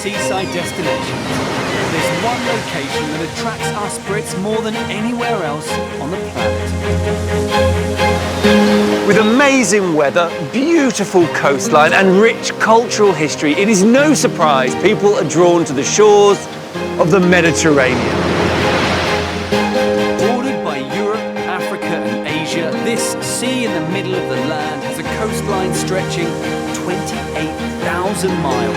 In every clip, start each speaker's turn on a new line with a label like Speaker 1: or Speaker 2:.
Speaker 1: seaside destinations, there's one location that attracts us Brits more than anywhere else on the planet.
Speaker 2: With amazing weather, beautiful coastline and rich cultural history, it is no surprise people are drawn to the shores of the Mediterranean.
Speaker 1: Bordered by Europe, Africa and Asia, this sea in the middle of the land has a coastline stretching 28,000 miles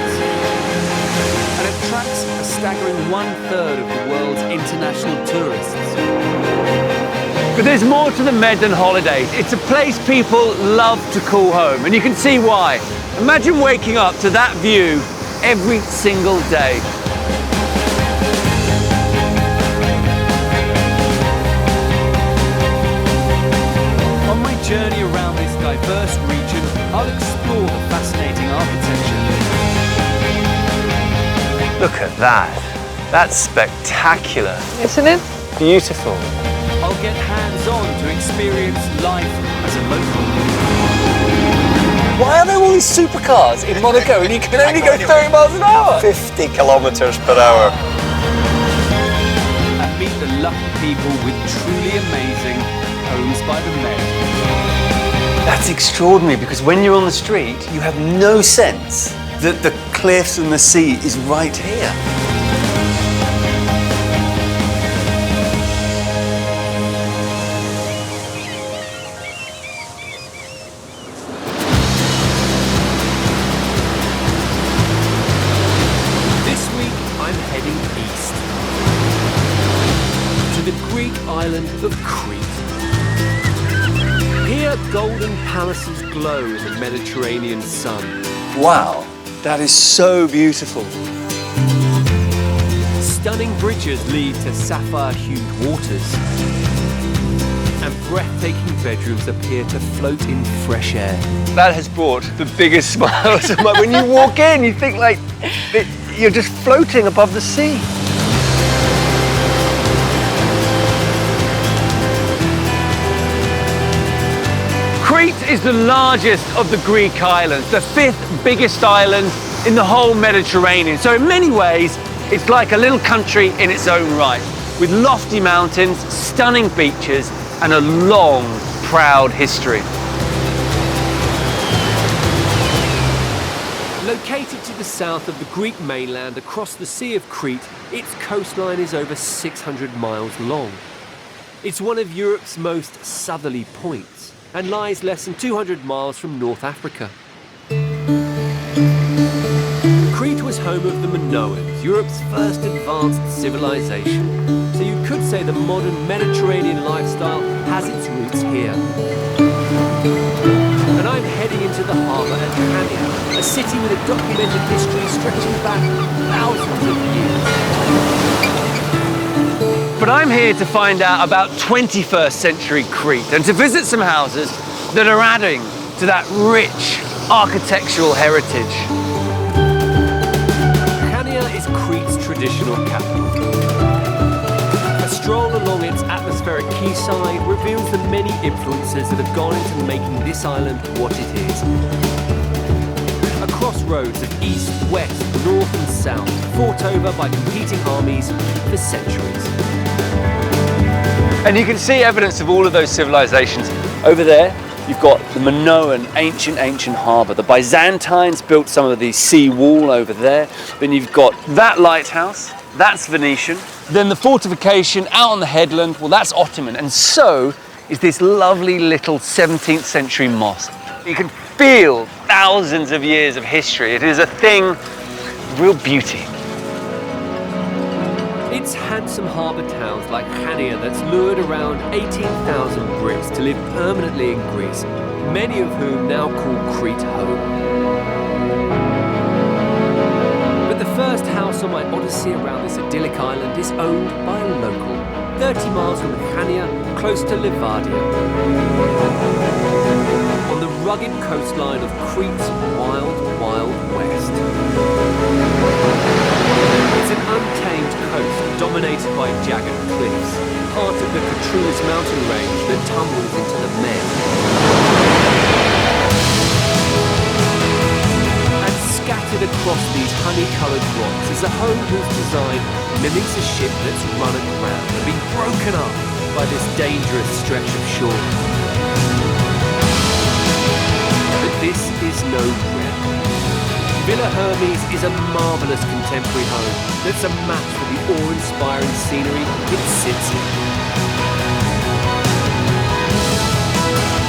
Speaker 1: and attracts a staggering 1/3 of the world's international tourists.
Speaker 2: But there's more to the Med than holidays. It's a place people love to call home, and you can see why. Imagine waking up to that view every single day.
Speaker 1: On my journey around this diverse region, I'll explore the fascinating architecture.
Speaker 2: Look at that. That's spectacular.
Speaker 3: Isn't it?
Speaker 2: Beautiful.
Speaker 1: I'll get hands-on to experience life as a local.
Speaker 2: Why are there all these supercars in Monaco and you can only go 30 miles an hour?
Speaker 4: 50 kilometers per hour.
Speaker 1: And meet the lucky people with truly amazing homes by the Med.
Speaker 2: That's extraordinary, because when you're on the street, you have no sense that the cliffs and the sea is right here.
Speaker 1: This week, I'm heading east to the Greek island of Crete. Here, golden palaces glow in the Mediterranean sun.
Speaker 2: Wow, that is so beautiful.
Speaker 1: Stunning bridges lead to sapphire-hued waters. And breathtaking bedrooms appear to float in fresh air.
Speaker 2: That has brought the biggest smiles of my... When you walk in, you think like you're just floating above the sea. Crete is the largest of the Greek islands, the 5th biggest island in the whole Mediterranean. So in many ways, it's like a little country in its own right, with lofty mountains, stunning beaches, and a long, proud history.
Speaker 1: Located to the south of the Greek mainland across the Sea of Crete, its coastline is over 600 miles long. It's one of Europe's most southerly points and lies less than 200 miles from North Africa. Crete was home of the Minoans, Europe's first advanced civilization. So you could say the modern Mediterranean lifestyle has its roots here. And I'm heading into the harbour at Chania, a city with a documented history stretching back thousands of years.
Speaker 2: But I'm here to find out about 21st century Crete and to visit some houses that are adding to that rich architectural heritage.
Speaker 1: Chania is Crete's traditional capital. A stroll along its atmospheric quayside reveals the many influences that have gone into making this island what it is. A crossroads of east, west, north and south, fought over by competing armies for centuries.
Speaker 2: And you can see evidence of all of those civilizations. Over there, you've got the Minoan ancient harbour. The Byzantines built some of the sea wall over there. Then you've got that lighthouse, that's Venetian. Then the fortification out on the headland, well, that's Ottoman. And so is this lovely little 17th century mosque. You can feel thousands of years of history. It is a thing of real beauty.
Speaker 1: It's handsome harbour towns like Chania that's lured around 18,000 Brits to live permanently in Greece, many of whom now call Crete home. But the first house on my odyssey around this idyllic island is owned by a local, 30 miles from Chania, close to Livadia. On the rugged coastline of Crete's wild, wild west. It's an untamed coast dominated by jagged cliffs, part of the Crete mountain range that tumbles into the Med. And scattered across these honey-coloured rocks is a home whose design mimics a ship that's run aground and been broken up by this dangerous stretch of shore. But this is no wreck. Villa Hermes is a marvellous contemporary home that's a match for the awe-inspiring scenery it sits in.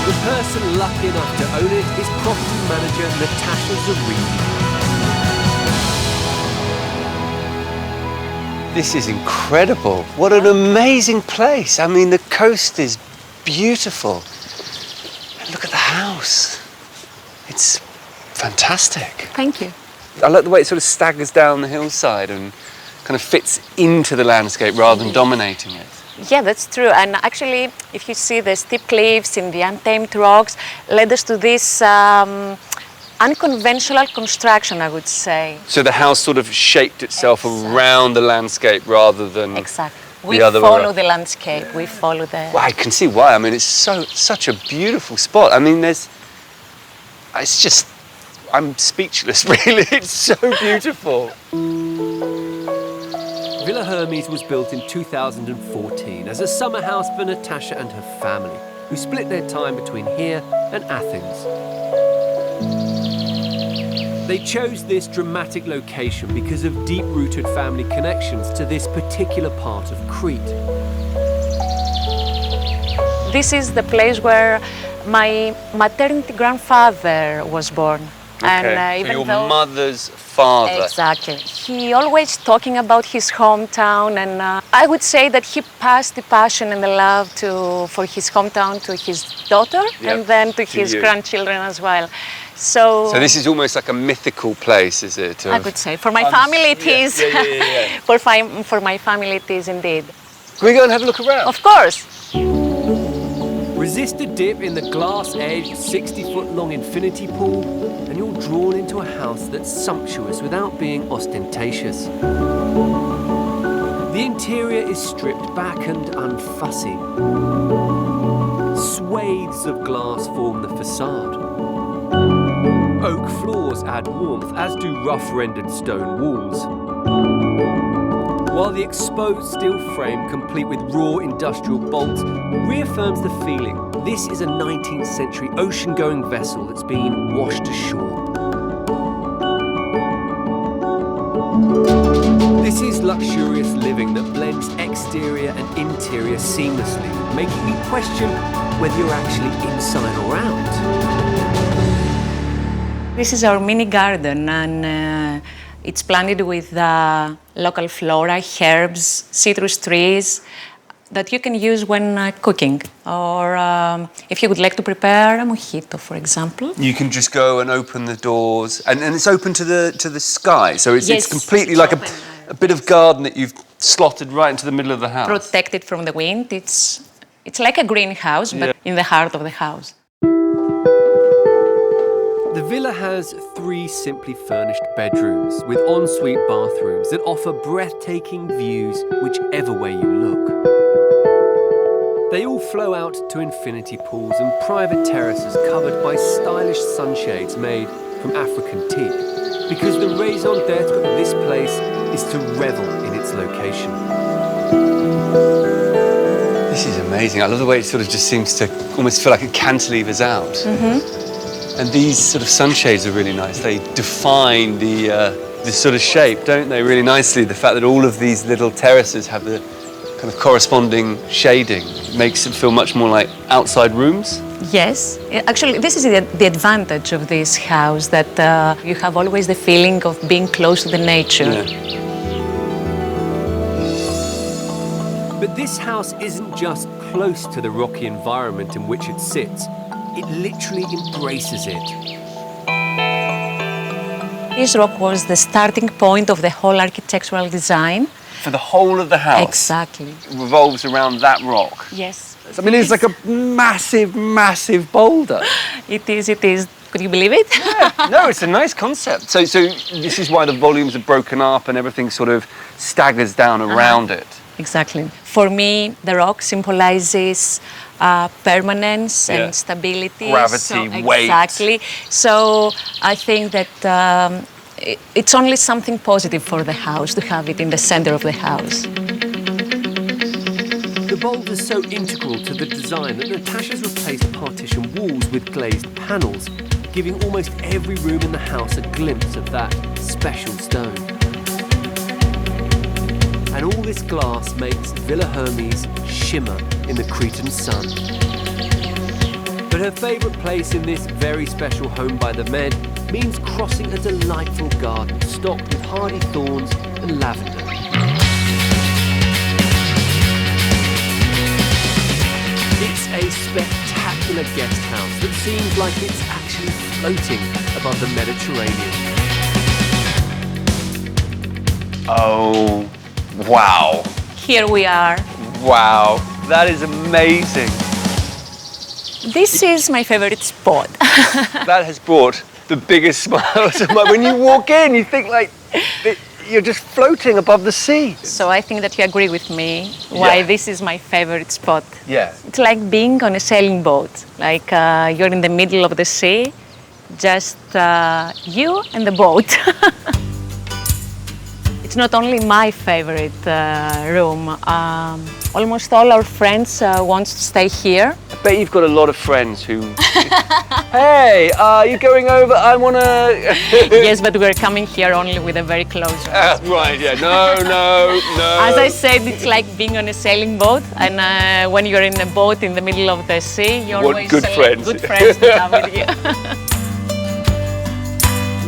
Speaker 1: The person lucky enough to own it is property manager Natasha Zarini.
Speaker 2: This is incredible. What an amazing place. I mean, the coast is beautiful. And look at the house. It's fantastic.
Speaker 3: Thank you.
Speaker 2: I like the way it sort of staggers down the hillside and kind of fits into the landscape rather than dominating it.
Speaker 3: Yeah, that's true. And actually, if you see the steep cliffs and the untamed rocks, led us to this unconventional construction, I would say.
Speaker 2: So the house sort of shaped itself around the landscape rather than
Speaker 3: Exactly.
Speaker 2: the
Speaker 3: We
Speaker 2: other way
Speaker 3: follow
Speaker 2: around.
Speaker 3: the landscape. We follow the...
Speaker 2: Well, I can see why. I mean, it's such a beautiful spot. I mean, it's just, I'm speechless, really. It's so beautiful.
Speaker 1: Villa Hermes was built in 2014 as a summer house for Natasha and her family, who split their time between here and Athens. They chose this dramatic location because of deep-rooted family connections to this particular part of Crete.
Speaker 3: This is the place where my maternity grandfather was born.
Speaker 2: Okay, so your mother's father.
Speaker 3: Exactly. He always talking about his hometown, and I would say that he passed the passion and the love for his hometown to his daughter, and then to his grandchildren as well. So
Speaker 2: this is almost like a mythical place, is it?
Speaker 3: I could say. For my family it is. For my family it is indeed.
Speaker 2: Can we go and have a look around?
Speaker 3: Of course.
Speaker 1: Resist a dip in the glass-edged, 60-foot-long infinity pool, and you're drawn into a house that's sumptuous without being ostentatious. The interior is stripped back and unfussy. Swathes of glass form the facade. Oak floors add warmth, as do rough-rendered stone walls. While the exposed steel frame, complete with raw industrial bolts, reaffirms the feeling this is a 19th century ocean-going vessel that's been washed ashore. This is luxurious living that blends exterior and interior seamlessly, making me question whether you're actually inside or out.
Speaker 3: This is our mini garden, and it's planted with local flora, herbs, citrus trees that you can use when cooking, or if you would like to prepare a mojito, for example.
Speaker 2: You can just go and open the doors, and it's open to the sky. So it's completely like a bit of garden that you've slotted right into the middle of the house.
Speaker 3: Protected from the wind. It's like a greenhouse, but in the heart of the house.
Speaker 1: The villa has 3 simply furnished bedrooms with ensuite bathrooms that offer breathtaking views whichever way you look. They all flow out to infinity pools and private terraces covered by stylish sunshades made from African teak, because the raison d'etre of this place is to revel in its location.
Speaker 2: This is amazing. I love the way it sort of just seems to almost feel like it cantilevers out. And these sort of sunshades are really nice. They define the sort of shape, don't they, really nicely? The fact that all of these little terraces have the kind of corresponding shading makes it feel much more like outside rooms.
Speaker 3: Yes. Actually, this is the advantage of this house, that you have always the feeling of being close to the nature.
Speaker 1: But this house isn't just close to the rocky environment in which it sits. It literally embraces it.
Speaker 3: This rock was the starting point of the whole architectural design.
Speaker 2: For the whole of the house?
Speaker 3: Exactly.
Speaker 2: It revolves around that rock?
Speaker 3: Yes.
Speaker 2: I mean, it's like a massive, massive boulder.
Speaker 3: It is. Could you believe it?
Speaker 2: Yeah. No, it's a nice concept. So this is why the volumes are broken up and everything sort of staggers down around it.
Speaker 3: Exactly. For me, the rock symbolizes permanence and stability.
Speaker 2: Gravity, weight.
Speaker 3: Exactly. So I think that it's only something positive for the house to have it in the center of the house.
Speaker 1: The bold is so integral to the design that Natasha's replaced partition walls with glazed panels, giving almost every room in the house a glimpse of that special stone. And all this glass makes Villa Hermes shimmer in the Cretan sun. But her favourite place in this very special home by the Med means crossing a delightful garden stocked with hardy thorns and lavender. It's a spectacular guest house that seems like it's actually floating above the Mediterranean.
Speaker 2: Oh, wow.
Speaker 3: Here we are.
Speaker 2: Wow, that is amazing.
Speaker 3: This is my favorite spot.
Speaker 2: That has brought the biggest smile to my... When you walk in, you think like you're just floating above the sea.
Speaker 3: So I think that you agree with me why
Speaker 2: Yeah.
Speaker 3: this is my favorite spot.
Speaker 2: Yeah.
Speaker 3: It's like being on a sailing boat, like you're in the middle of the sea, just you and the boat. It's not only my favorite room. Almost all our friends want to stay here.
Speaker 2: I bet you've got a lot of friends who... Hey, are you going over? I want to...
Speaker 3: Yes, but we're coming here only with a very close friends.
Speaker 2: Right, yeah. No.
Speaker 3: As I said, it's like being on a sailing boat, and when you're in a boat in the middle of the sea, you're
Speaker 2: Want
Speaker 3: always
Speaker 2: good friends.
Speaker 3: good friends to have with you.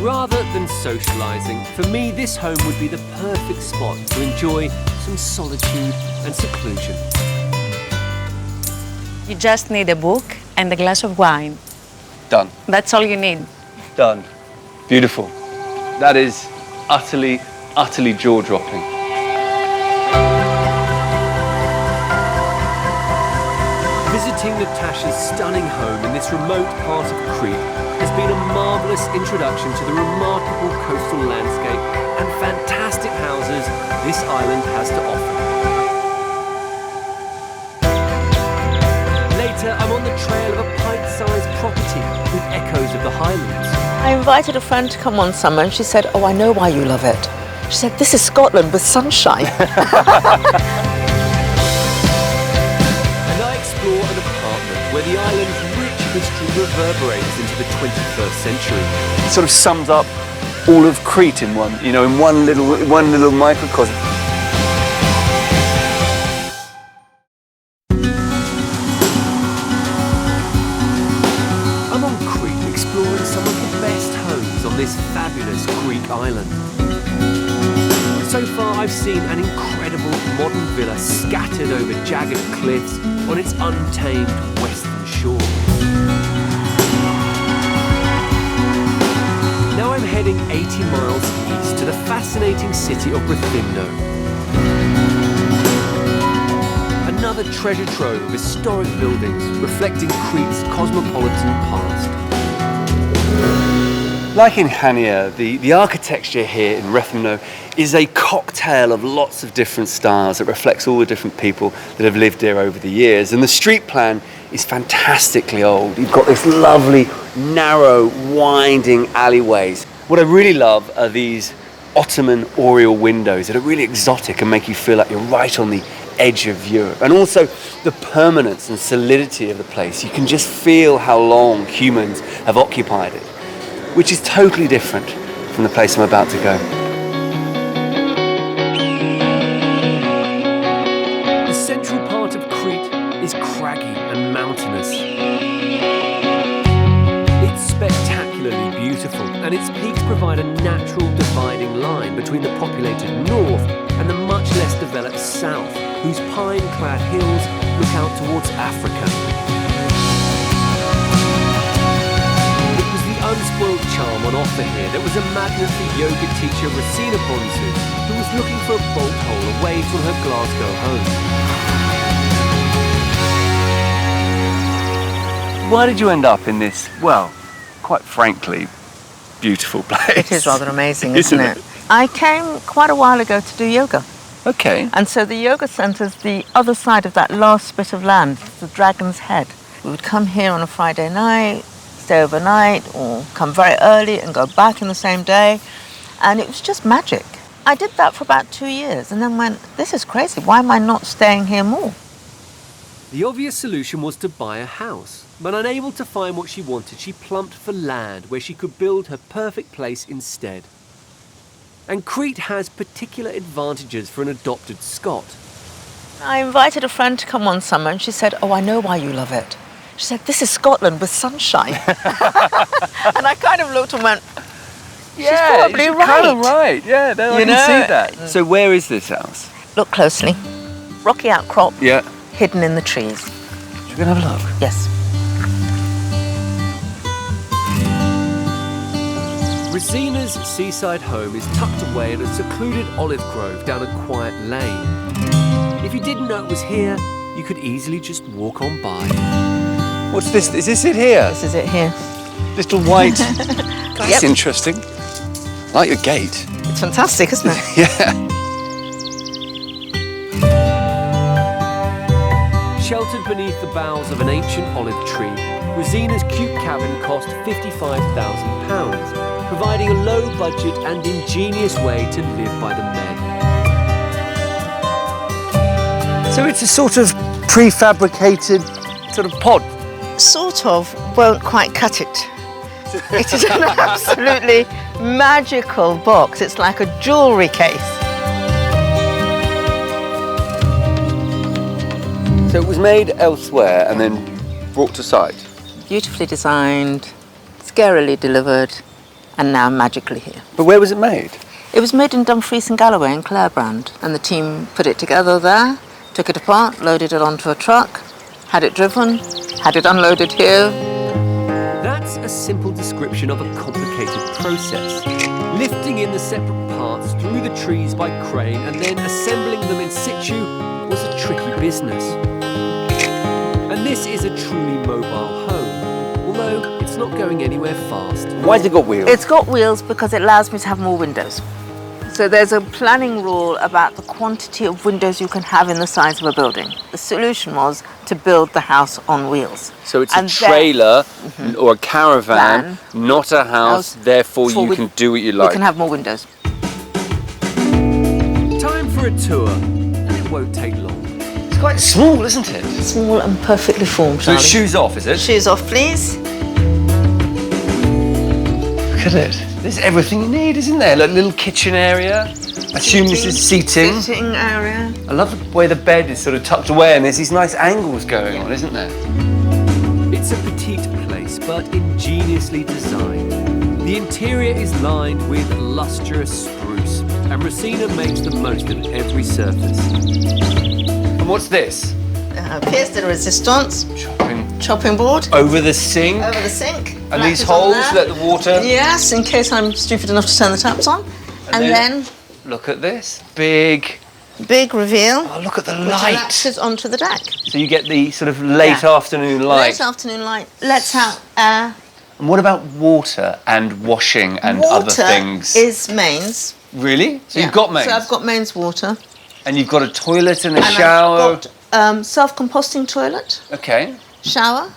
Speaker 1: Rather than socialising, for me this home would be the perfect spot to enjoy some solitude and seclusion.
Speaker 3: You just need a book and a glass of wine.
Speaker 2: Done.
Speaker 3: That's all you need.
Speaker 2: Done. Beautiful. That is utterly jaw-dropping.
Speaker 1: Visiting Natasha's stunning home in this remote part of Crete has been a marvellous introduction to the remarkable coastal landscape and fantastic houses this island has to offer. Later, I'm on the trail of a pint-sized property with echoes of the Highlands.
Speaker 5: I invited a friend to come one summer and she said, "Oh, I know why you love it." She said, "This is Scotland with sunshine."
Speaker 1: And I explore an apartment where the island's rich history reverberates into the 21st century.
Speaker 2: It sort of sums up all of Crete in one little microcosm.
Speaker 1: I'm on Crete exploring some of the best homes on this fabulous Greek island. So far I've seen an incredible modern villa scattered over jagged cliffs on its untamed western shore. Now I'm heading 80 miles east to the fascinating city of Rethymno. Another treasure trove of historic buildings reflecting Crete's cosmopolitan past.
Speaker 2: Like in Chania, the architecture here in Rethymno is a cocktail of lots of different styles that reflects all the different people that have lived here over the years. And the street plan is fantastically old. You've got this lovely, narrow, winding alleyways. What I really love are these Ottoman oriel windows that are really exotic and make you feel like you're right on the edge of Europe. And also the permanence and solidity of the place. You can just feel how long humans have occupied it, which is totally different from the place I'm about to go.
Speaker 1: The central part of Crete is craggy and mountainous. It's spectacularly beautiful, and its peaks provide a natural dividing line between the populated north and the much less developed south, whose pine-clad hills look out towards Africa. It was the unspoiled charm on offer here that was a magnet for yoga teacher Rethymno, who was looking for a bolt hole away from her Glasgow home.
Speaker 2: Why did you end up in this, well, quite frankly, beautiful place?
Speaker 5: It is rather amazing, isn't it? I came quite a while ago to do yoga.
Speaker 2: Okay.
Speaker 5: And so the yoga centre's the other side of that last bit of land, the Dragon's Head. We would come here on a Friday night, stay overnight, or come very early and go back in the same day. And it was just magic. I did that for about 2 years and then went, this is crazy. Why am I not staying here more?
Speaker 1: The obvious solution was to buy a house, but unable to find what she wanted, she plumped for land where she could build her perfect place instead. And Crete has particular advantages for an adopted Scot.
Speaker 5: I invited a friend to come one summer and she said, oh, I know why you love it. She said, this is Scotland with sunshine. And I kind of looked and went, she's probably
Speaker 2: you're
Speaker 5: right.
Speaker 2: kind of right. Yeah, no, I
Speaker 5: You
Speaker 2: can
Speaker 5: know?
Speaker 2: see that. So where is this house?
Speaker 5: Look closely. Rocky outcrop,
Speaker 2: Yeah.
Speaker 5: hidden in the trees.
Speaker 2: Should we go and have a look?
Speaker 5: Yes.
Speaker 1: Rethymno's seaside home is tucked away in a secluded olive grove down a quiet lane. If you didn't know it was here, you could easily just walk on by.
Speaker 2: What's this? Is this it here?
Speaker 5: This is it here.
Speaker 2: Little white. That's
Speaker 5: Yep.
Speaker 2: interesting. Like your gate.
Speaker 5: It's fantastic, isn't it?
Speaker 2: Yeah.
Speaker 1: Sheltered beneath the boughs of an ancient olive tree, Rethymno's cute cabin cost £55,000, providing a low-budget and ingenious way to live by the Med.
Speaker 2: So it's a sort of prefabricated sort of pod.
Speaker 5: Sort of, won't quite cut it. It is an absolutely magical box. It's like a jewellery case.
Speaker 2: So it was made elsewhere and then brought to site.
Speaker 5: Beautifully designed, scarily delivered, and now magically here.
Speaker 2: But where was it made?
Speaker 5: It was made in Dumfries and Galloway in Clarebrand, and the team put it together there, took it apart, loaded it onto a truck, had it driven, had it unloaded here.
Speaker 1: That's a simple description of a complicated process. Lifting in the separate parts through the trees by crane and then assembling them in situ was a tricky business. And this is a truly mobile home, although it's not going anywhere fast.
Speaker 2: Why's it got wheels?
Speaker 5: It's got wheels because it allows me to have more windows. So there's a planning rule about the quantity of windows you can have in the size of a building. The solution was to build the house on wheels.
Speaker 2: So it's
Speaker 5: And
Speaker 2: a trailer or a caravan,
Speaker 5: Van.
Speaker 2: not a house, therefore
Speaker 5: For
Speaker 2: you
Speaker 5: win-
Speaker 2: can do what you
Speaker 5: You
Speaker 2: like.
Speaker 5: can have more windows.
Speaker 1: Time for a tour, and it won't take long.
Speaker 2: It's quite small, isn't it?
Speaker 5: Small and perfectly formed,
Speaker 2: So
Speaker 5: Charlie.
Speaker 2: it's shoes off, is it?
Speaker 5: Shoes off, please.
Speaker 2: Look at it. There's everything you need, isn't there? Like a little kitchen area. I assume this is seating.
Speaker 5: Sitting area.
Speaker 2: I love the way the bed is sort of tucked away and there's these nice angles going on, isn't there?
Speaker 1: It's a petite place, but ingeniously designed. The interior is lined with lustrous spruce, and Rethymno makes the most of every surface.
Speaker 2: And what's this?
Speaker 5: Pièce de résistance,
Speaker 2: Chopping
Speaker 5: chopping board
Speaker 2: over the sink.
Speaker 5: over the sink.
Speaker 2: And these
Speaker 5: Latches on
Speaker 2: holes
Speaker 5: there.
Speaker 2: let the water...
Speaker 5: Yes, in case I'm stupid enough to turn the taps on. And then
Speaker 2: Look at this. Big...
Speaker 5: big reveal.
Speaker 2: Oh, look at the
Speaker 5: Which
Speaker 2: light.
Speaker 5: latches onto the deck.
Speaker 2: So you get the sort of late
Speaker 5: Yeah.
Speaker 2: afternoon light.
Speaker 5: Late afternoon light. Let's have air.
Speaker 2: And what about water and washing and other things?
Speaker 5: Water is mains.
Speaker 2: Really? So
Speaker 5: Yeah.
Speaker 2: you've got mains?
Speaker 5: So I've got mains water.
Speaker 2: And you've got a toilet and a
Speaker 5: And
Speaker 2: shower?
Speaker 5: I've got self-composting toilet,
Speaker 2: Okay.
Speaker 5: shower,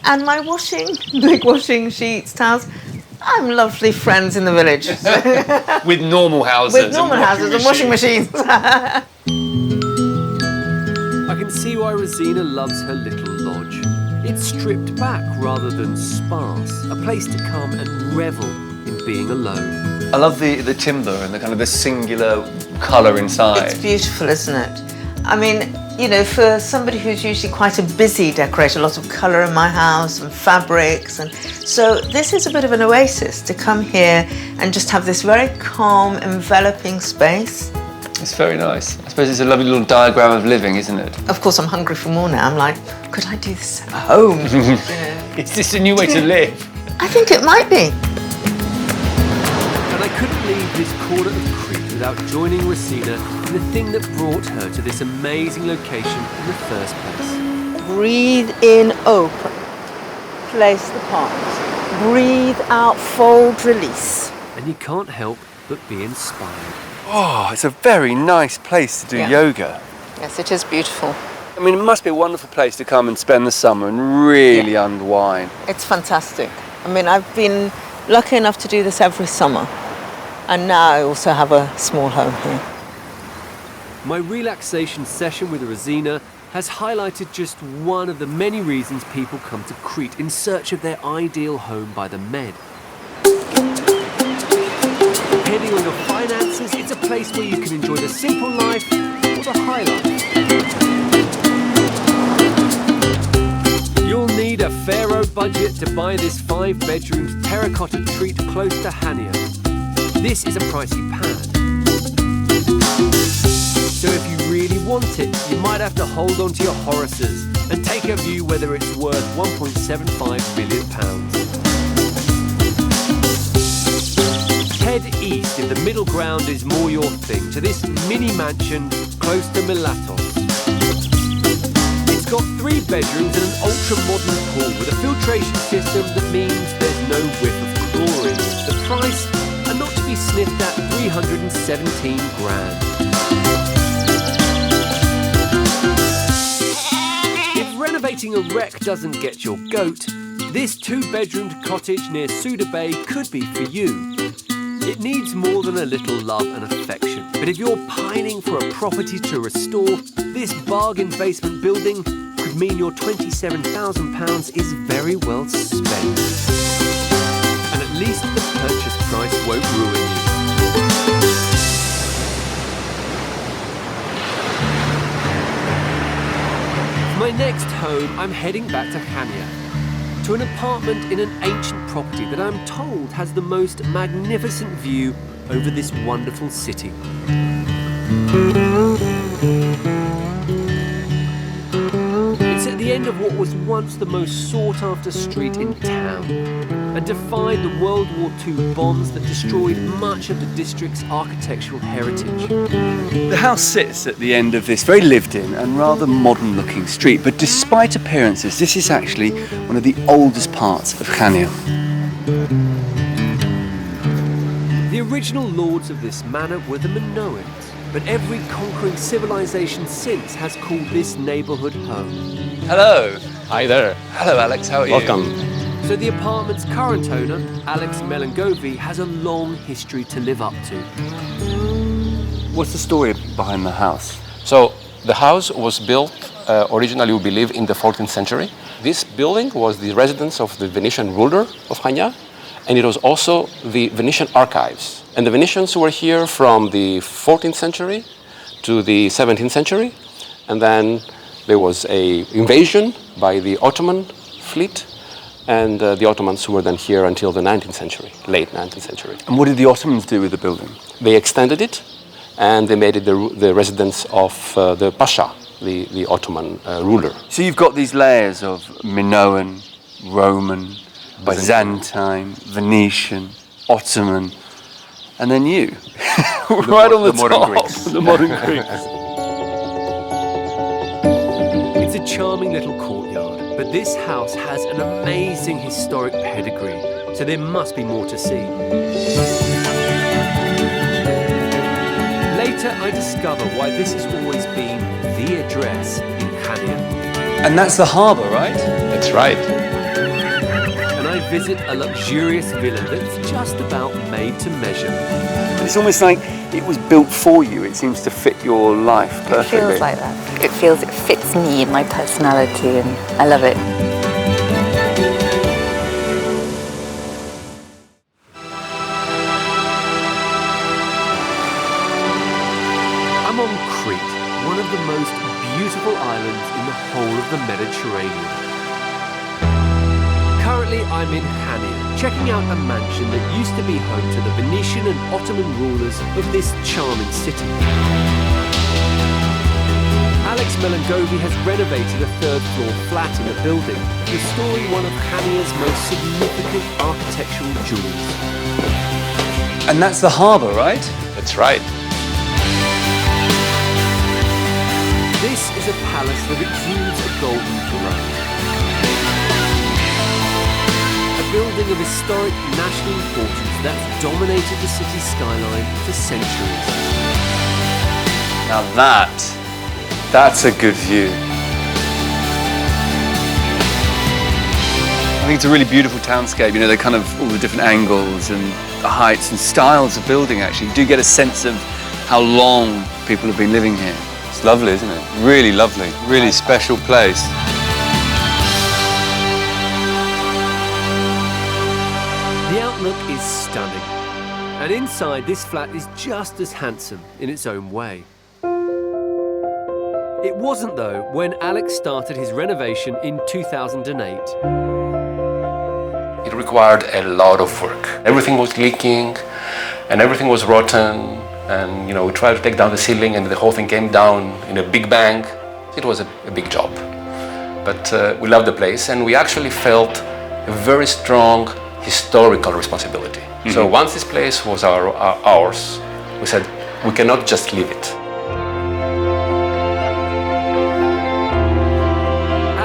Speaker 5: and my washing, big washing sheets, towels. I'm lovely friends in the village.
Speaker 2: With normal houses.
Speaker 5: With normal houses and washing machines.
Speaker 1: I can see why Rethymno loves her little lodge. It's stripped back rather than sparse, a place to come and revel in being alone.
Speaker 2: I love the timber and the kind of the singular colour inside.
Speaker 5: It's beautiful, isn't it? I mean, you know, for somebody who's usually quite a busy decorator, a lot of colour in my house and fabrics, and so this is a bit of an oasis to come here and just have this very calm, enveloping space.
Speaker 2: It's very nice. I suppose it's a lovely little diagram of living, isn't it?
Speaker 5: Of course, I'm hungry for more now. I'm like, could I do this at home? You know?
Speaker 2: Is this a new way to live?
Speaker 5: I think it might be.
Speaker 1: And I couldn't leave this corner of Crete without joining Rethymno in the thing that brought her to this amazing location in the first place.
Speaker 5: Breathe in, open. Place the palms. Breathe out, fold, release.
Speaker 1: And you can't help but be inspired.
Speaker 2: Oh, it's a very nice place to do
Speaker 5: Yeah.
Speaker 2: yoga.
Speaker 5: Yes, it is beautiful.
Speaker 2: I mean, it must be a wonderful place to come and spend the summer and really unwind.
Speaker 5: It's fantastic. I mean, I've been lucky enough to do this every summer. And now I also have a small home here.
Speaker 1: My relaxation session with Rethymno has highlighted just one of the many reasons people come to Crete in search of their ideal home by the Med. Depending on your finances, it's a place where you can enjoy the simple life or the high life. You'll need a pharaoh budget to buy this 5-bedroom terracotta treat close to Chania. This is a pricey pad. So if you really want it, you might have to hold on to your Horaces and take a view whether it's worth £1.75 million. Head east if the middle ground is more your thing, to this mini mansion close to Milatos. It's got 3 bedrooms and an ultra-modern pool with a filtration system that means there's no whiff of chlorine. The price, and not to be sniffed at, 317 grand. If renovating a wreck doesn't get your goat, this 2-bedroomed cottage near Suda Bay could be for you. It needs more than a little love and affection, but if you're pining for a property to restore, this bargain basement building could mean your £27,000 is very well spent. And at least the purchase price won't ruin you. For my next home, I'm heading back to Chania, to an apartment in an ancient property that I'm told has the most magnificent view over this wonderful city. It's at the end of what was once the most sought-after street in town, and defied the World War II bombs that destroyed much of the district's architectural heritage.
Speaker 2: The house sits at the end of this very lived-in and rather modern-looking street, but despite appearances, this is actually one of the oldest parts of Chania.
Speaker 1: The original lords of this manor were the Minoans, but every conquering civilization since has called this neighbourhood home.
Speaker 2: Hello.
Speaker 6: Hi there.
Speaker 2: Hello, Alex. How are you?
Speaker 6: Welcome.
Speaker 1: So the apartment's current owner, Alex Melangovi, has a long history to live up to.
Speaker 2: What's the story behind the house?
Speaker 6: So the house was built originally, we believe, in the 14th century. This building was the residence of the Venetian ruler of Chania, and it was also the Venetian archives. And the Venetians were here from the 14th century to the 17th century, and then there was an invasion by the Ottoman fleet, and the Ottomans were then here until the 19th century, late 19th century.
Speaker 2: And what did the Ottomans do with the building?
Speaker 6: They extended it, and they made it the residence of the Pasha, the Ottoman ruler.
Speaker 2: So you've got these layers of Minoan, Roman, Byzantine, Venetian, Ottoman, and then you, right on the top,
Speaker 6: modern Greeks.
Speaker 2: the modern Greeks.
Speaker 1: It's a charming little courtyard, but this house has an amazing historic pedigree, so there must be more to see. Later, I discover why this has always been the address in Chania.
Speaker 2: And that's the harbour, right?
Speaker 6: That's right.
Speaker 1: And I visit a luxurious villa that's just about made to measure.
Speaker 2: It's almost like it was built for you. It seems to fit your life perfectly.
Speaker 7: It feels like that. It fits me, my personality, and I love it.
Speaker 1: I'm on Crete, one of the most beautiful islands in the whole of the Mediterranean. Currently, I'm in Chania, checking out a mansion that used to be home to the Venetian and Ottoman rulers of this charming city. Alex Melangovi has renovated a third-floor flat in the building, restoring one of Chania's most significant architectural jewels.
Speaker 2: And that's the harbour, right?
Speaker 6: That's right.
Speaker 1: This is a palace that exudes a golden throne. A building of historic national importance that's dominated the city's skyline for centuries.
Speaker 2: Now that's a good view. I think it's a really beautiful townscape. You know, they're kind of all the different angles and the heights and styles of building, actually. You do get a sense of how long people have been living here. It's lovely, isn't it? Really lovely, really special place.
Speaker 1: The outlook is stunning. And inside, this flat is just as handsome in its own way. It wasn't, though, when Alex started his renovation in 2008.
Speaker 6: It required a lot of work. Everything was leaking and everything was rotten. And you know, we tried to take down the ceiling and the whole thing came down in a big bang. It was a big job. But we loved the place and we actually felt a very strong historical responsibility. So once this place was ours, we said, we cannot just leave it.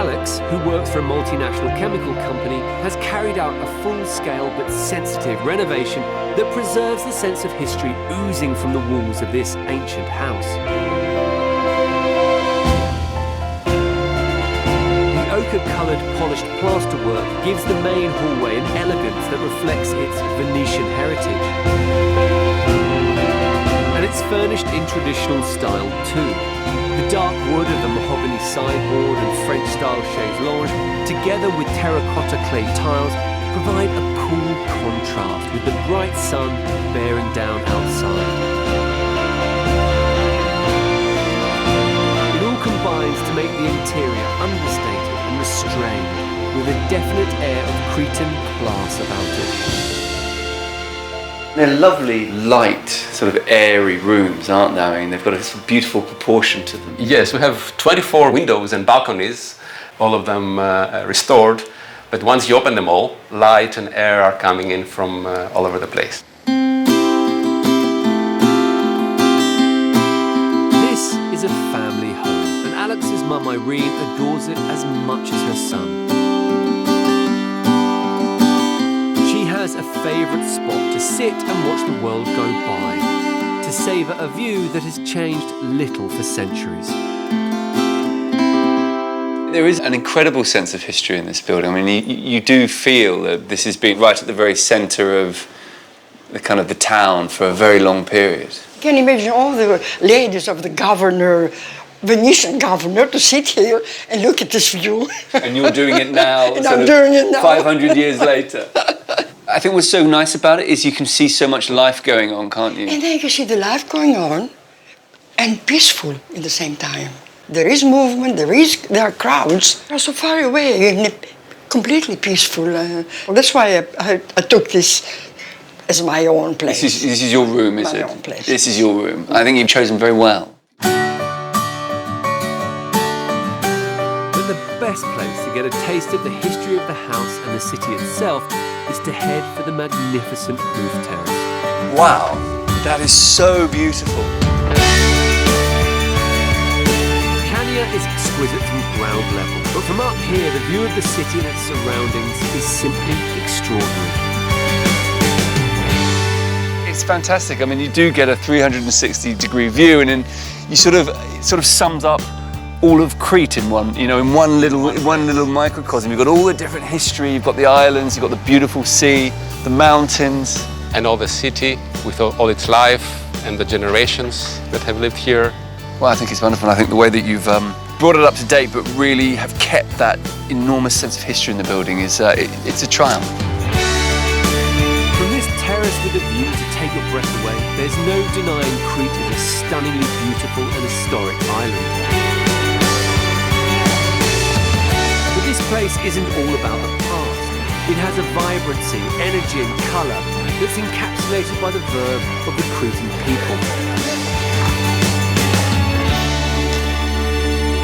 Speaker 1: Alex, who works for a multinational chemical company, has carried out a full-scale but sensitive renovation that preserves the sense of history oozing from the walls of this ancient house. Ochre-coloured polished plasterwork gives the main hallway an elegance that reflects its Venetian heritage. And it's furnished in traditional style too. The dark wood of the mahogany sideboard and French-style chaise lounge, together with terracotta clay tiles, provide a cool contrast with the bright sun bearing down outside. It all combines to make the interior understated and restrained, with a definite air of Cretan class about it.
Speaker 2: They're lovely, light, sort of airy rooms, aren't they? I mean, they've got a beautiful proportion to them.
Speaker 6: Yes, we have 24 windows and balconies, all of them restored. But once you open them all, light and air are coming in from all over the place.
Speaker 1: This is a family home, and Alex's mum Irene adores it as much as her son. She has a favourite spot to sit and watch the world go by, to savour a view that has changed little for centuries.
Speaker 2: There is an incredible sense of history in this building. I mean, you do feel that this has been right at the very centre of the kind of the town for a very long period.
Speaker 8: You can imagine all the ladies of the governor, Venetian governor, to sit here and look at this view.
Speaker 2: And you're doing it now,
Speaker 8: and I'm doing it now.
Speaker 2: 500 years later. I think what's so nice about it is you can see so much life going on, can't you?
Speaker 8: And then you can see the life going on and peaceful at the same time. There is movement, there are crowds. They're so far away and completely peaceful. Well, that's why I took this as my own place.
Speaker 2: This is your room, is it?
Speaker 8: My own place.
Speaker 2: This is your room. I think you've chosen very well.
Speaker 1: But the best place to get a taste of the history of the house and the city itself is to head for the magnificent roof terrace.
Speaker 2: Wow, that is so beautiful.
Speaker 1: Chania is exquisite from ground level, but from up here, the view of the city and its surroundings is simply extraordinary.
Speaker 2: It's fantastic. I mean, you do get a 360-degree view, and then you sort of sums up all of Crete in one little microcosm. You've got all the different history. You've got the islands. You've got the beautiful sea, the mountains,
Speaker 6: And all the city with all its life and the generations that have lived here.
Speaker 2: Well, I think it's wonderful. I think the way that you've brought it up to date, but really have kept that enormous sense of history in the building is it's a triumph.
Speaker 1: From this terrace with a view to take your breath away, there's no denying Crete is a stunningly beautiful and historic island. But this place isn't all about the past. It has a vibrancy, energy and colour that's encapsulated by the verve of the Cretan people.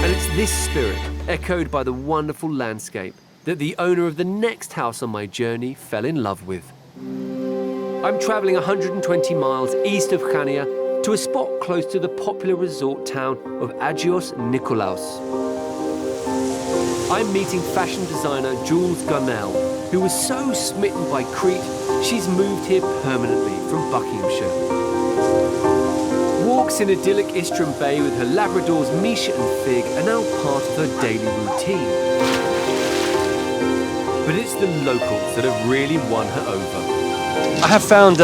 Speaker 1: And it's this spirit, echoed by the wonderful landscape, that the owner of the next house on my journey fell in love with. I'm travelling 120 miles east of Chania to a spot close to the popular resort town of Agios Nikolaos. I'm meeting fashion designer Jules Garnell, who was so smitten by Crete, she's moved here permanently from Buckinghamshire. Walks in idyllic Istrum Bay with her Labradors Misha and Fig are now part of her daily routine. But it's the locals that have really won her over.
Speaker 2: I have found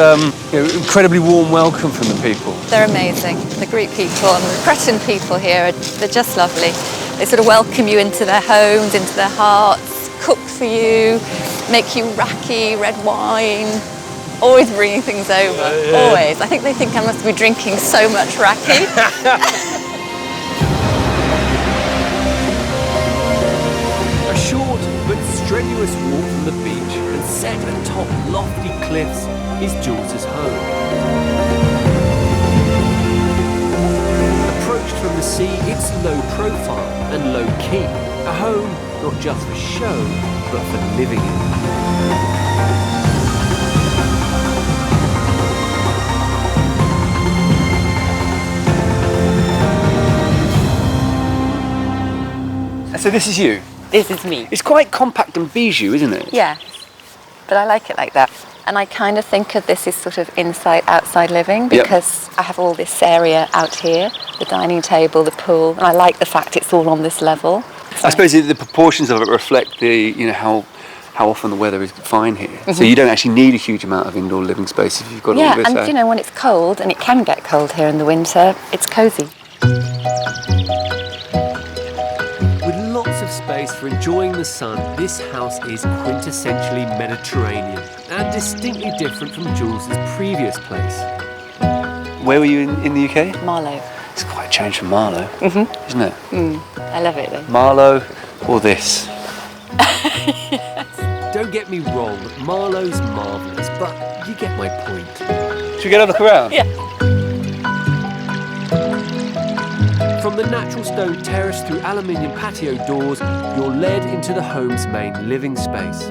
Speaker 2: incredibly warm welcome from the people.
Speaker 7: They're amazing. The Greek people and the Cretan people here, they're just lovely. They sort of welcome you into their homes, into their hearts, cook for you, make you raki, red wine, always bringing things over, always. I think they think I must be drinking so much raki.
Speaker 1: A short but strenuous walk from the beach and set atop lofty cliffs is Jules's home. Approached from the sea, it's low profile and low key. A home not just for show, but for living in.
Speaker 2: So this is you?
Speaker 7: This is me.
Speaker 2: It's quite compact and bijou, isn't it?
Speaker 7: Yeah, but I like it like that. And I kind of think of this as sort of inside-outside living because I have all this area out here, the dining table, the pool, and I like the fact it's all on this level.
Speaker 2: I suppose the proportions of it reflect how often the weather is fine here. So you don't actually need a huge amount of indoor living space if you've got all this.
Speaker 7: Yeah, and when it's cold, and it can get cold here in the winter, it's cosy.
Speaker 1: With lots of space for enjoying the sun, this house is quintessentially Mediterranean and distinctly different from Jules's previous place.
Speaker 2: Where were you in the UK?
Speaker 7: Marlow.
Speaker 2: It's quite a change from Marlow, isn't it?
Speaker 7: I love it though.
Speaker 2: Marlow or this?
Speaker 1: Don't get me wrong, Marlow's marvellous, but you get my point.
Speaker 2: Should we get a look around?
Speaker 7: Yeah.
Speaker 1: From the natural stone terrace through aluminium patio doors, you're led into the home's main living space.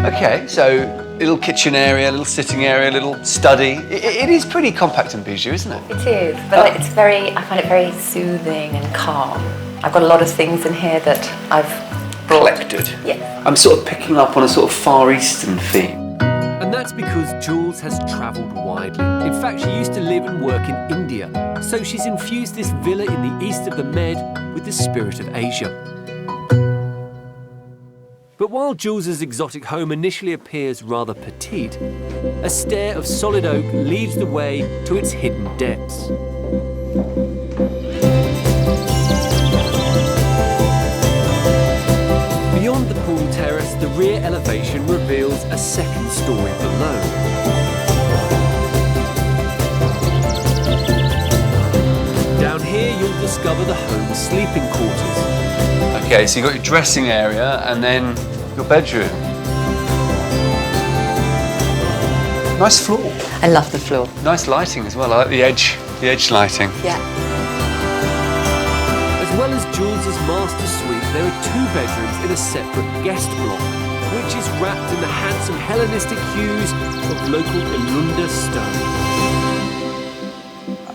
Speaker 2: Okay, so little kitchen area, little sitting area, little study. It is pretty compact and bijou, isn't it?
Speaker 7: It is, but I find it very soothing and calm. I've got a lot of things in here that I've
Speaker 2: Collected.
Speaker 7: Yeah.
Speaker 2: I'm sort of picking up on a sort of Far Eastern theme.
Speaker 1: And that's because Jules has travelled widely. In fact, she used to live and work in India, so she's infused this villa in the east of the Med with the spirit of Asia. But while Jules's exotic home initially appears rather petite, a stair of solid oak leads the way to its hidden depths. Beyond the pool terrace, the rear elevation reveals a second story below. Down here, you'll discover the home's sleeping quarters.
Speaker 2: Okay, so you've got your dressing area and then your bedroom. Nice floor.
Speaker 7: I love the floor.
Speaker 2: Nice lighting as well. I like the edge lighting.
Speaker 7: Yeah.
Speaker 1: As well as Jules's master suite, there are 2 bedrooms in a separate guest block, which is wrapped in the handsome Hellenistic hues of local Ilunda stone.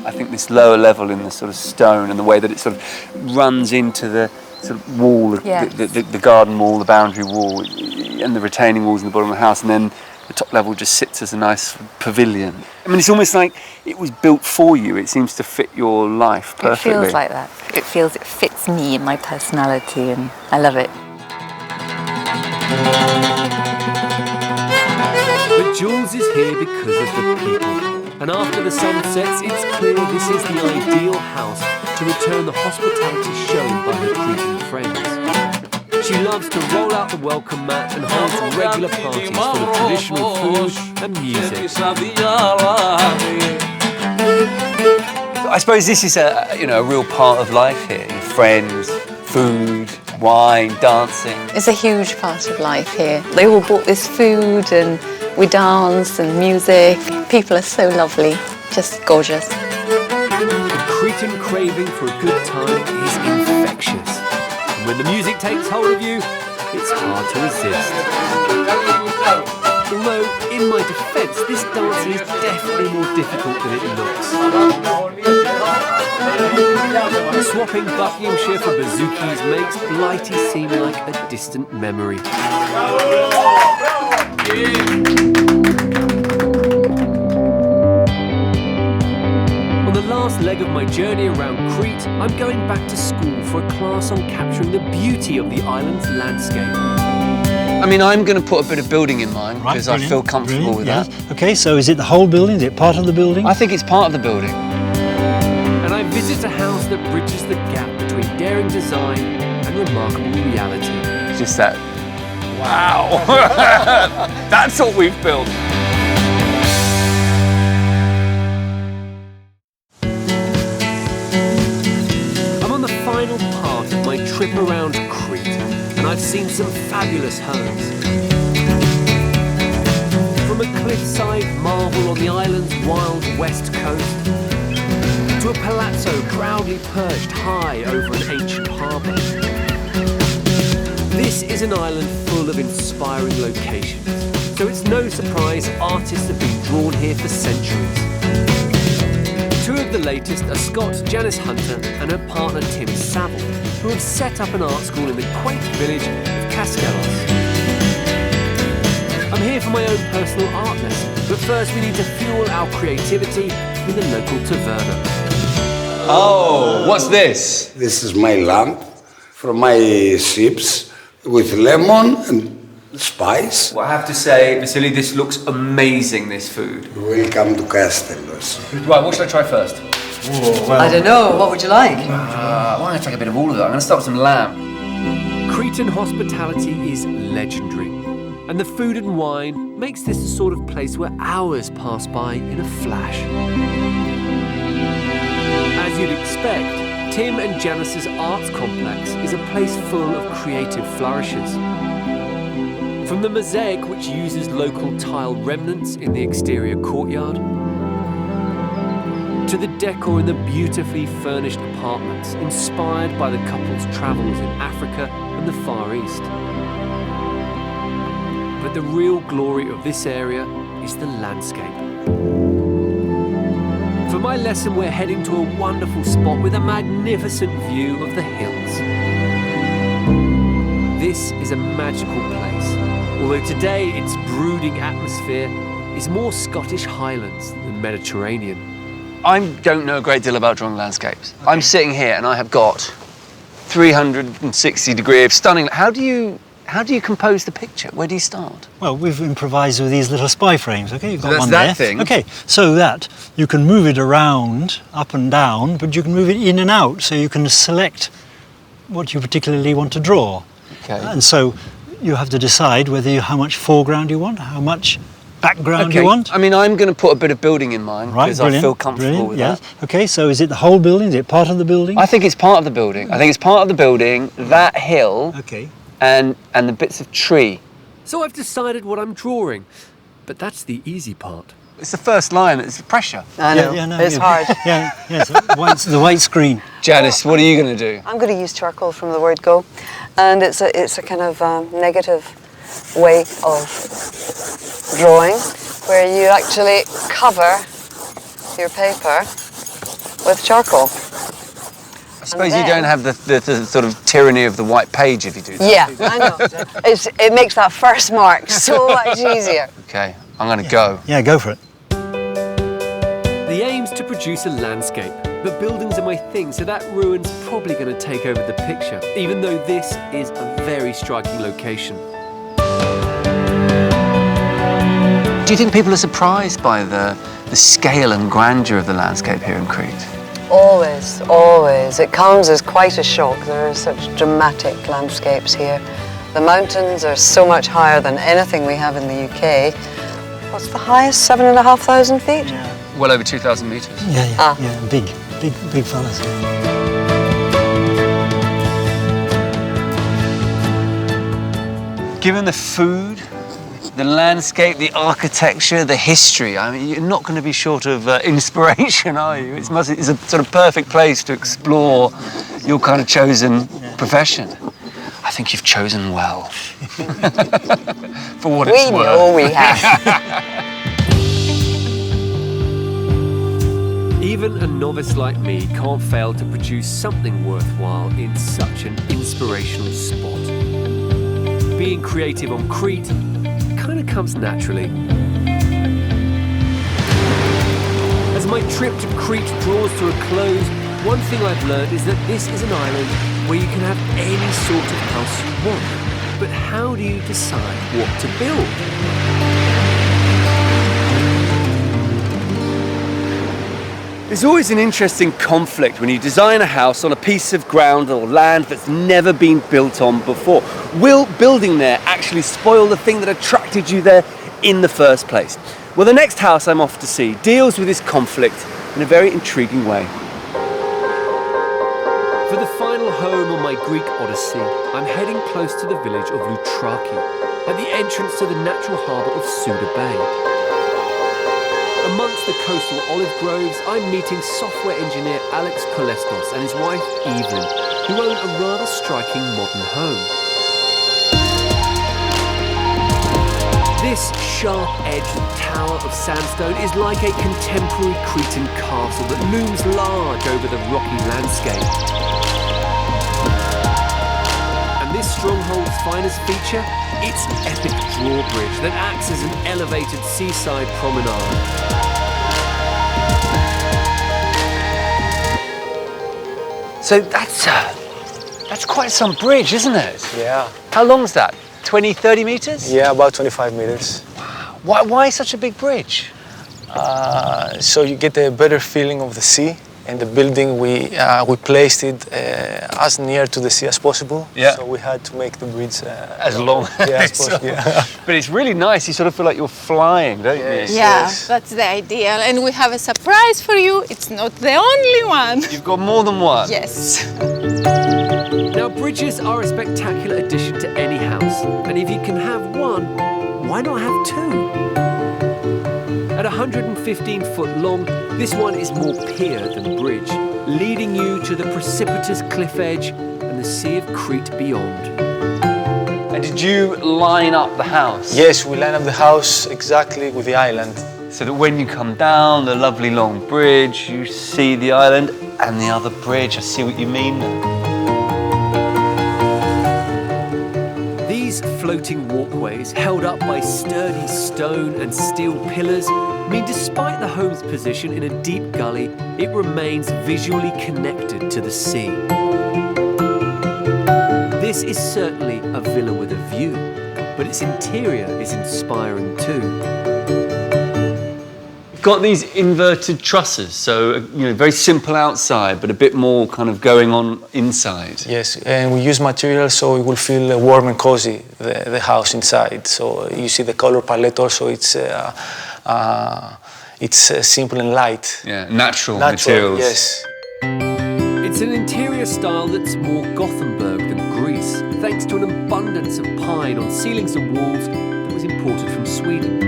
Speaker 2: I think this lower level in the sort of stone and the way that it sort of runs into the sort of wall, the garden wall, the boundary wall, and the retaining walls in the bottom of the house, and then the top level just sits as a nice pavilion. I mean, it's almost like it was built for you. It seems to fit your life perfectly.
Speaker 7: It feels like that. It fits me and my personality, and I love it.
Speaker 1: But Jules is here because of the people. And after the sun sets, it's clear this is the ideal house to return the hospitality shown by her Cretan friends. She loves to roll out the welcome mat and holds regular parties full of traditional food and music.
Speaker 2: I suppose this is a real part of life here. Friends, food, wine, dancing.
Speaker 7: It's a huge part of life here. They all bought this food and we dance and music. People are so lovely, just gorgeous.
Speaker 1: The Cretan craving for a good time is infectious. And when the music takes hold of you, it's hard to resist. Although, in my defence, this dance is definitely more difficult than it looks. Swapping Buckinghamshire for bazookas makes Blighty seem like a distant memory. On the last leg of my journey around Crete, Crete, I'm going back to school for a class on capturing the beauty of the island's landscape.
Speaker 2: I mean, I'm going to put a bit of building in mine because I feel comfortable with that.
Speaker 9: Okay, so is it the whole building? Is it part of the building?
Speaker 2: I think it's part of the building.
Speaker 1: And I visit a house that bridges the gap between daring design and remarkable reality.
Speaker 2: It's just that, wow, that's what we've built.
Speaker 1: I'm on the final part of my trip around Crete, and I've seen some fabulous homes. From a cliffside marvel on the island's wild west coast, to a palazzo proudly perched high over an ancient harbour. This is an island full of inspiring locations, so it's no surprise artists have been drawn here for centuries. Two of the latest are Scot Janice Hunter and her partner Tim Saville, who have set up an art school in the quaint village of Kaskelos. I'm here for my own personal art lesson, but first we need to fuel our creativity in the local taverna.
Speaker 2: Oh, what's this?
Speaker 10: This is my lamp from my ships with lemon and spice.
Speaker 2: Well, I have to say, Vasily, this looks amazing, this food.
Speaker 10: Welcome to Castellos.
Speaker 2: Right, what should I try first?
Speaker 11: I don't know, what would you like?
Speaker 2: Why don't I try a bit of all of that? I'm going to start with some lamb.
Speaker 1: Cretan hospitality is legendary, and the food and wine makes this the sort of place where hours pass by in a flash. As you'd expect, Tim and Janice's arts complex is a place full of creative flourishes. From the mosaic which uses local tile remnants in the exterior courtyard, to the decor in the beautifully furnished apartments inspired by the couple's travels in Africa and the Far East. But the real glory of this area is the landscape. For my lesson, we're heading to a wonderful spot with a magnificent view of the hills. This is a magical place, although today its brooding atmosphere is more Scottish Highlands than Mediterranean.
Speaker 2: I don't know a great deal about drawing landscapes. Okay. I'm sitting here and I have got 360 degree of stunning. How do you compose the picture? Where do you start?
Speaker 9: Well, we've improvised with these little spy frames, okay? You've got
Speaker 2: So that's
Speaker 9: one
Speaker 2: that
Speaker 9: there.
Speaker 2: thing?
Speaker 9: Okay, so that you can move it around, up and down, but you can move it in and out, so you can select what you particularly want to draw.
Speaker 2: Okay.
Speaker 9: And so you have to decide how much foreground you want, how much background you want.
Speaker 2: I mean, I'm going to put a bit of building in mine because I feel comfortable with that.
Speaker 9: Okay, so is it the whole building? Is it part of the building?
Speaker 2: I think it's part of the building. I think it's part of the building, that hill,
Speaker 9: okay,
Speaker 2: and the bits of tree.
Speaker 1: So I've decided what I'm drawing, but that's the easy part.
Speaker 2: It's the first line, it's the pressure.
Speaker 11: I know, it's hard.
Speaker 9: Yes, the white screen.
Speaker 2: Janice, what are you going to do?
Speaker 11: I'm going to use charcoal from the word go, and it's a kind of negative way of drawing where you actually cover your paper with charcoal.
Speaker 2: I suppose you don't have the sort of tyranny of the white page if you do that.
Speaker 11: Yeah, I know. It makes that first mark so much easier.
Speaker 2: Okay, I'm going to go.
Speaker 9: Yeah, go for it.
Speaker 1: The aim's to produce a landscape, but buildings are my thing, so that ruin's probably going to take over the picture, even though this is a very striking location.
Speaker 2: Do you think people are surprised by the scale and grandeur of the landscape here in Crete?
Speaker 11: Always, always. It comes as quite a shock. There are such dramatic landscapes here. The mountains are so much higher than anything we have in the UK. What's the highest? 7,500 feet?
Speaker 9: Yeah.
Speaker 2: Well over 2,000 metres.
Speaker 9: Yeah, big fellas.
Speaker 2: Given the food, the landscape, the architecture, the history, I mean, you're not going to be short of inspiration, are you? It's a sort of perfect place to explore your kind of chosen profession. I think you've chosen well. For what it's worth.
Speaker 11: We know we have.
Speaker 1: Even a novice like me can't fail to produce something worthwhile in such an inspirational spot. Being creative on Crete kind of comes naturally. As my trip to Crete draws to a close, One thing I've learned is that this is an island where you can have any sort of house you want. But how do you decide what to build?
Speaker 2: There's always an interesting conflict when you design a house on a piece of ground or land that's never been built on before. Will building there actually spoil the thing that attracted you there in the first place? Well, the next house I'm off to see deals with this conflict in a very intriguing way.
Speaker 1: For the final home on my Greek odyssey, I'm heading close to the village of Loutraki, at the entrance to the natural harbour of Souda Bay. Amongst the coastal olive groves, I'm meeting software engineer Alex Kolestos and his wife Evelyn, who own a rather striking modern home. This sharp-edged tower of sandstone is like a contemporary Cretan castle that looms large over the rocky landscape. And this stronghold's finest feature? Its epic drawbridge that acts as an elevated seaside promenade.
Speaker 2: So that's quite some bridge, isn't it?
Speaker 12: Yeah.
Speaker 2: How long's that? 20, 30 meters?
Speaker 12: Yeah, about 25 meters.
Speaker 2: Wow. Why such a big bridge?
Speaker 12: So you get a better feeling of the sea. And the building, we placed it as near to the sea as possible.
Speaker 2: Yeah.
Speaker 12: So we had to make the bridge
Speaker 2: as long
Speaker 12: as possible. Yeah.
Speaker 2: But it's really nice. You sort of feel like you're flying, don't you?
Speaker 7: Yeah, that's the ideal. And we have a surprise for you. It's not the only one.
Speaker 2: You've got more than one.
Speaker 7: Yes.
Speaker 1: Now, bridges are a spectacular addition to any house. And if you can have one, why not have two? At 115 foot long, this one is more pier than bridge, leading you to the precipitous cliff edge and the Sea of Crete beyond.
Speaker 2: And did you line up the house?
Speaker 12: Yes, we line up the house exactly with the island.
Speaker 2: So that when you come down the lovely long bridge, you see the island and the other bridge. I see what you mean now.
Speaker 1: These floating walkways, held up by sturdy stone and steel pillars, mean despite the home's position in a deep gully, it remains visually connected to the sea. This is certainly a villa with a view, but its interior is inspiring too.
Speaker 2: You've got these inverted trusses, so very simple outside, but a bit more kind of going on inside.
Speaker 12: Yes, and we use materials so it will feel warm and cozy, the house inside. So you see the color palette also, it's simple and light.
Speaker 2: Yeah, natural materials.
Speaker 12: Yes.
Speaker 1: It's an interior style that's more Gothenburg than Greece, thanks to an abundance of pine on ceilings and walls that was imported from Sweden.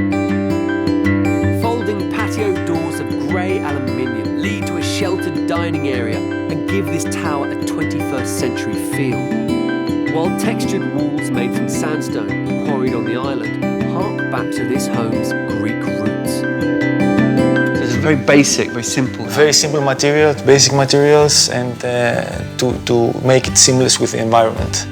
Speaker 1: Folding patio doors of grey aluminium lead to a sheltered dining area and give this tower a 21st century feel. While textured walls made from sandstone quarried on the island hark back to this home's Greek roots.
Speaker 2: It's very basic, very simple.
Speaker 12: Very simple materials, basic materials, and to make it seamless with the environment.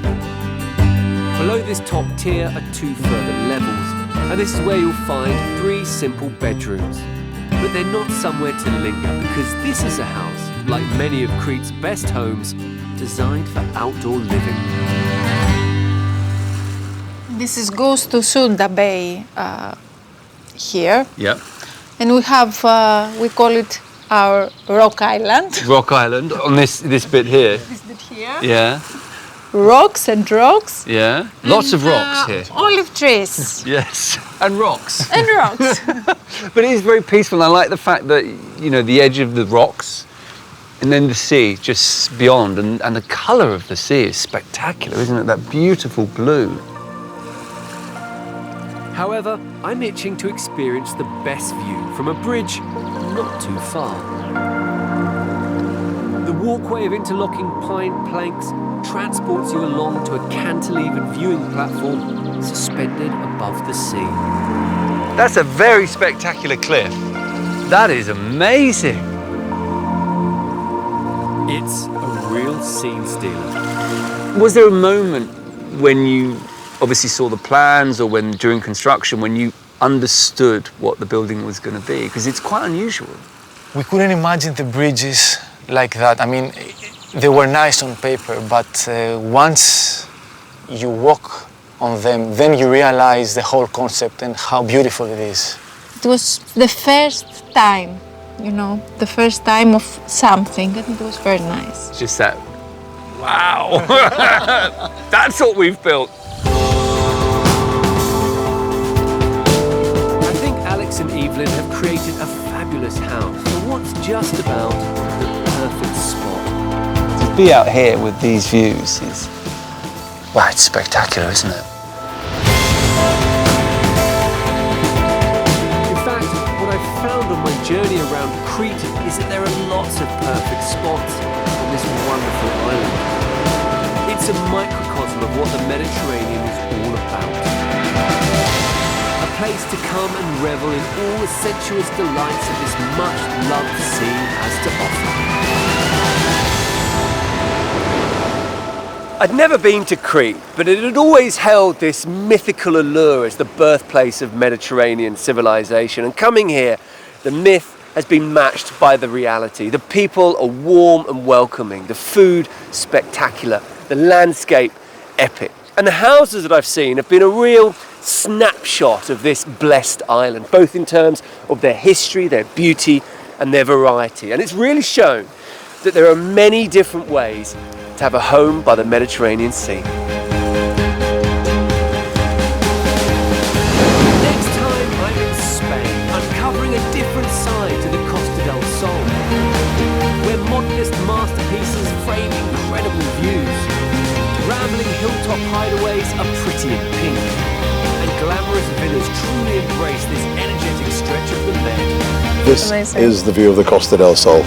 Speaker 1: Below this top tier are two further levels, and this is where you'll find 3 simple bedrooms. But they're not somewhere to linger, because this is a house, like many of Crete's best homes, designed for outdoor living.
Speaker 7: This is goes to Souda Bay here.
Speaker 2: Yep.
Speaker 7: And we have, we call it our rock island.
Speaker 2: Rock Island, on this bit here.
Speaker 7: This bit here.
Speaker 2: Yeah.
Speaker 7: Rocks and rocks.
Speaker 2: Yeah. Lots of rocks here.
Speaker 7: Olive trees.
Speaker 2: Yes. And rocks.
Speaker 7: And rocks.
Speaker 2: But it is very peaceful, and I like the fact that, the edge of the rocks and then the sea just beyond, and the colour of the sea is spectacular, isn't it? That beautiful blue.
Speaker 1: However, I'm itching to experience the best view from a bridge not too far. The walkway of interlocking pine planks transports you along to a cantilevered viewing platform suspended above the sea.
Speaker 2: That's a very spectacular cliff. That is amazing.
Speaker 1: It's a real scene stealer.
Speaker 2: Was there a moment when you obviously saw the plans, or when during construction, when you understood what the building was going to be? Because it's quite unusual.
Speaker 12: We couldn't imagine the bridges like that. I mean, they were nice on paper, but once you walk on them, then you realize the whole concept and how beautiful it is.
Speaker 13: It was the first time, you know, the first time of something, and it was very nice.
Speaker 2: It's just that, wow, that's what we've built.
Speaker 1: I think Alex and Evelyn have created a fabulous house for what's just about the perfect spot.
Speaker 2: To be out here with these views is, wow, it's spectacular, isn't it?
Speaker 1: In fact, what I've found on my journey around Crete is that there are lots of perfect spots on this wonderful island. It's a microcosm of what the Mediterranean is all about. A place to come and revel in all the sensuous delights that this much-loved sea has to offer.
Speaker 2: I'd never been to Crete, but it had always held this mythical allure as the birthplace of Mediterranean civilization. And coming here, the myth has been matched by the reality. The people are warm and welcoming, the food spectacular, the landscape epic. And the houses that I've seen have been a real snapshot of this blessed island, both in terms of their history, their beauty, and their variety. And it's really shown that there are many different ways to have a home by the Mediterranean Sea.
Speaker 1: Next time I'm in Spain, uncovering a different side to the Costa del Sol, where modernist masterpieces frame incredible views, rambling hilltop hideaways are pretty in pink, and glamorous villas truly embrace this energetic stretch of the Med.
Speaker 14: This is the view of the Costa del Sol.